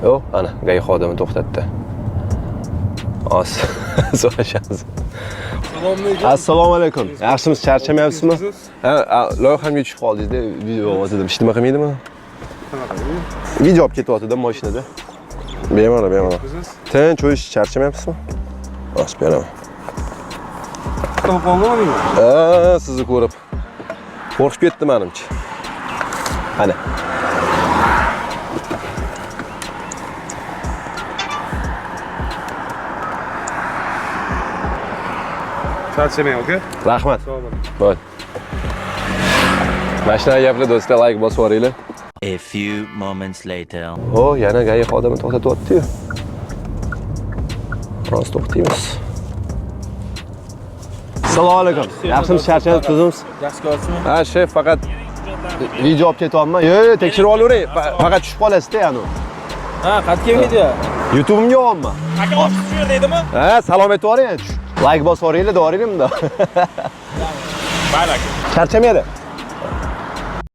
Yo'q, ana, gay xodimi to'xtatdi. Os. So'rashamiz. Assalomu alaykum. Yaxshimisiz, charchamayapsizmi? Ha, loyihamga tushib qoldingiz-da, video ovozidan. Hech nima qilmaydimi? Video olib ketyapti-da mashinada. Bemalol. Tinch o'yish, charchamayapsizmi? Os, beraman. Sizni ko'rib qo'rqib ketdi menimcha. Ana. Charchamang, aka. Rahmat. Bo'l. Mashinaga gaplar do'stlar, like bosib yuboringlar. A few moments later. Yana gay xodimi to'xtatyapti-yu. Biroz to'xtaymiz. Assalomu alaykum. Yaxshimisiz, charchanib tuzimsiz? Yaxshi ko'rsizmi? Ha, shef, faqat video olib ketyapman. Yo'q, tekshirib olavering. Faqat tushib qolasizda, yani. Ha, qayerga video? YouTube'imga olyapman. Aka ofis shu yerda edimi? Ha, salom aytib yuboring. Like bosib yuboringlar, doringlar bunda. Mayli aka. Charchamaydi.